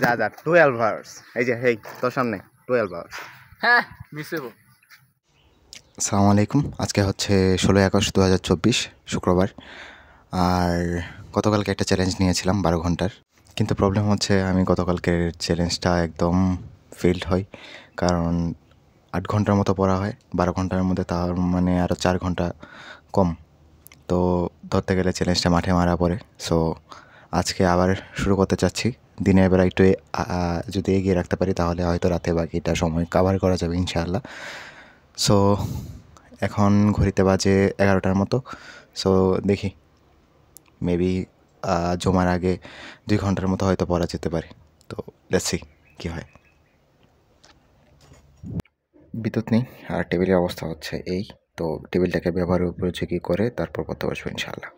যা 12 আওয়ার্স, এই যে হেই তোর সামনে 12 আওয়ার্স। হ্যাঁ মিস হইব। আসসালামু আলাইকুম। আজকে হচ্ছে 16/11/2024 শুক্রবার। আর গতকালকে একটা চ্যালেঞ্জ নিয়েছিলাম 12 ঘন্টার, কিন্তু প্রবলেম হচ্ছে আমি গতকালকের চ্যালেঞ্জটা একদম ফেইল্ড হয়, কারণ 8 ঘন্টার মতো পড়া হয় 12 ঘন্টার মধ্যে, তার মানে আরও 4 ঘন্টা কম। তো ধরতে গেলে চ্যালেঞ্জটা মাঠে মারা পড়ে। সো আজকে আবার শুরু করতে চাচ্ছি। দিনের বেলা একটু যদি এগিয়ে রাখতে পারি তাহলে হয়তো রাতে বাকিটা সময় কাভার করা যাবে ইনশাআল্লাহ। সো এখন ঘড়িতে বাজে 11টার মতো। সো দেখি, মেবি জমার আগে 2 ঘন্টার মতো হয়তো পড়া যেতে পারে। তো লেটস সি কী হয়। বিদ্যুৎ নেই আর টেবিলের অবস্থা হচ্ছে এই। তো টেবিলটাকে ব্যবহারের উপযোগী করে তারপর পড়তে বসবো ইনশাআল্লাহ।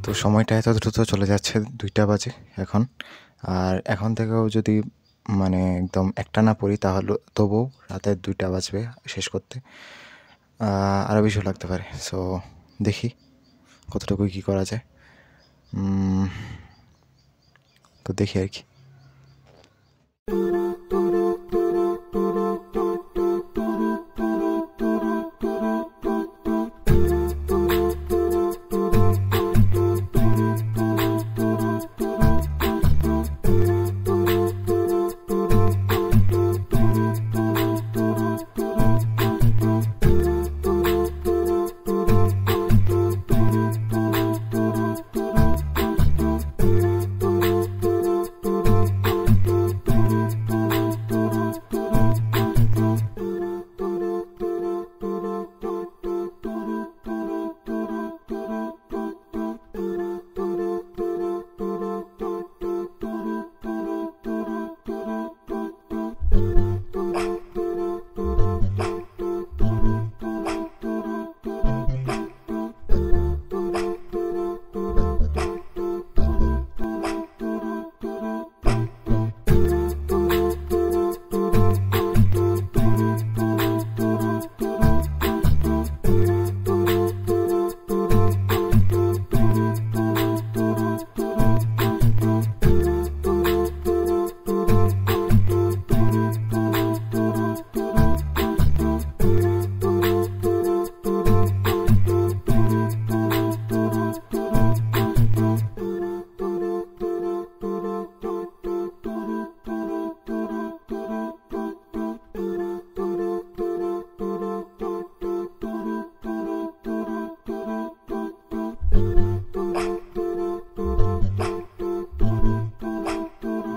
তো সময়টা এত দ্রুত চলে যাচ্ছে, 2টা বাজে এখন। আর এখন থেকেও যদি মানে একদম একটানা পড়ি তাহলে তবুও রাতে 2টা বাজবে শেষ করতে, আরও বেশিও লাগতে পারে। সো দেখি কতটুকু কী করা যায়। তো দেখি আর কি।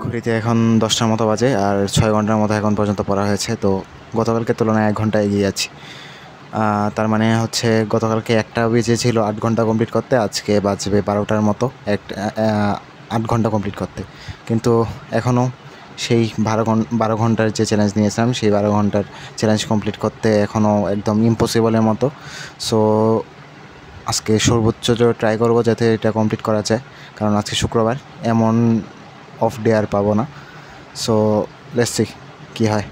ঘড়িতে এখন 10টার মতো বাজে আর 6 ঘন্টার মতো এখন পর্যন্ত পড়া হয়েছে। তো গতকালকের তুলনায় 1 ঘন্টা এগিয়ে যাচ্ছি। তার মানে হচ্ছে গতকালকে 1টা বেজেছিল 8 ঘন্টা কমপ্লিট করতে, আজকে বাজবে 12টার মতো 8 ঘন্টা কমপ্লিট করতে। কিন্তু এখনও সেই 12 ঘন্টার যে চ্যালেঞ্জ নিয়েছিলাম সেই 12 ঘন্টার চ্যালেঞ্জ কমপ্লিট করতে এখনও একদম ইম্পসিবলের মতো। সো আজকে সর্বোচ্চ ট্রাই করবো যাতে এটা কমপ্লিট করা যায়, কারণ আজকে শুক্রবার, এমন অফ ডে আর পাবো না। সো লেটস সি কী হয়।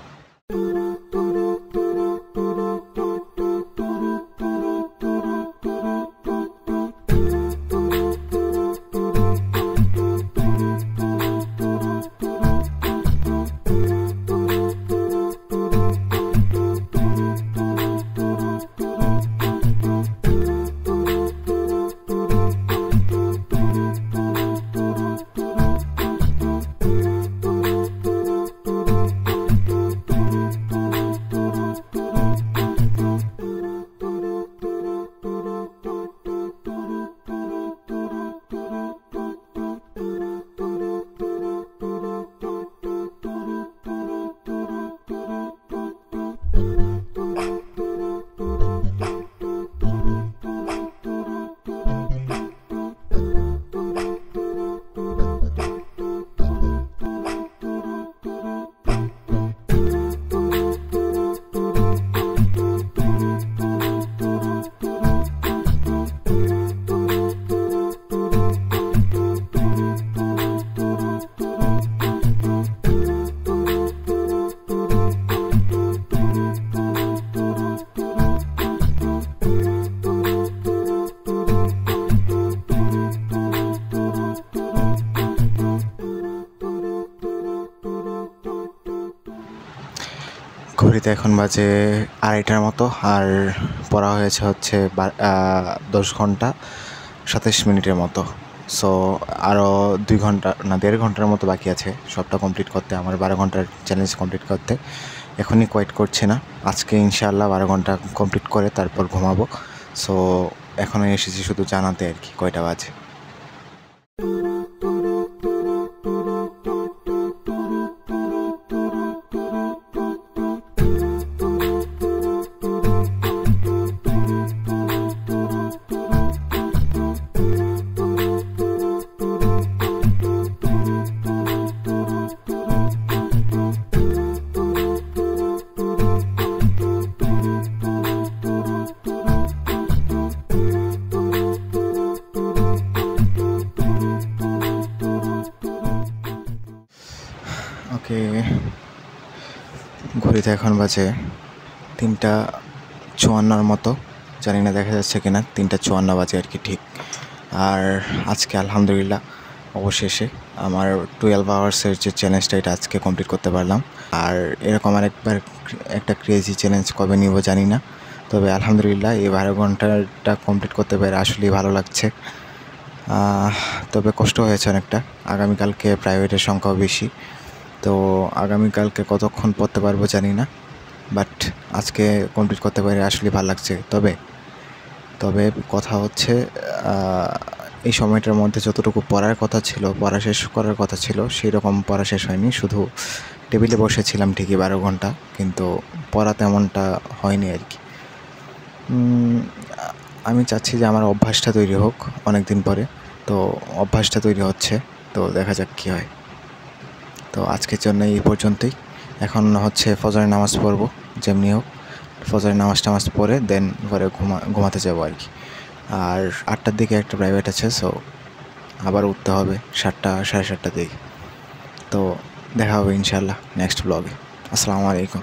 ঘড়িতে এখন বাজে 2:30টার মতো, আর পড়া হয়েছে হচ্ছে 10 ঘন্টা 27 মিনিটের মতো। সো আরও 2 ঘন্টা না 1.5 ঘন্টার মতো বাকি আছে সবটা কমপ্লিট করতে, আমার 12 ঘন্টার চ্যালেঞ্জ কমপ্লিট করতে। এখনই কোয়াইট করছি না, আজকে ইনশাআল্লাহ 12 ঘন্টা কমপ্লিট করে তারপর ঘুমাবো। সো এখন এসেছি শুধু জানাতে আর কি কয়টা বাজে। ওকে, ঘড়িতে এখন বাজে 3:54 মতো, জানি না দেখা যাচ্ছে কিনা, 3:54 বাজে আর কি ঠিক। আর আজকে আলহামদুলিল্লাহ অবশেষে আমার 12 আওয়ার্সের যে চ্যালেঞ্জটা এটা আজকে কমপ্লিট করতে পারলাম। আর এরকম আরেকবার একটা ক্রেজি চ্যালেঞ্জ কবে নিব জানি না, তবে আলহামদুলিল্লাহ এই 12 ঘন্টাটা কমপ্লিট করতে পেরে আসলেই ভালো লাগছে। তবে কষ্ট হয়েছে অনেকটা, আগামীকালকে প্রাইভেটের সংখ্যাও বেশি, তো আগামীকালকে কতক্ষণ পড়তে পারবো জানি না, বাট আজকে কমপ্লিট করতে পারে আসলে ভালো লাগছে। তবে কথা হচ্ছে এই সময়টার মধ্যে যতটুকু পড়ার কথা ছিল, পড়া শেষ করার কথা ছিল, সেই রকম পড়া শেষ হয়নি। শুধু টেবিলে বসেছিলাম ঠিকই 12 ঘন্টা, কিন্তু পড়া তেমনটা হয়নি আর কি। আমি চাচ্ছি যে আমার অভ্যাসটা তৈরি হোক অনেক দিন পরে, তো অভ্যাসটা তৈরি হচ্ছে, তো দেখা যাক কী হয়। তো আজকের জন্য এই পর্যন্তই। এখন হচ্ছে ফজরের নামাজ পড়বো, যেমনি হোক ফজরের নামাজ পড়ে দেন ঘরে ঘুমাতে যাবো আর কি। আর 8টার দিকে একটা প্রাইভেট আছে, সো আবার উঠতে হবে 7টা 7:30টার দিকে। তো দেখা হবে ইনশাআল্লাহ নেক্সট ব্লগে। আসসালামু আলাইকুম।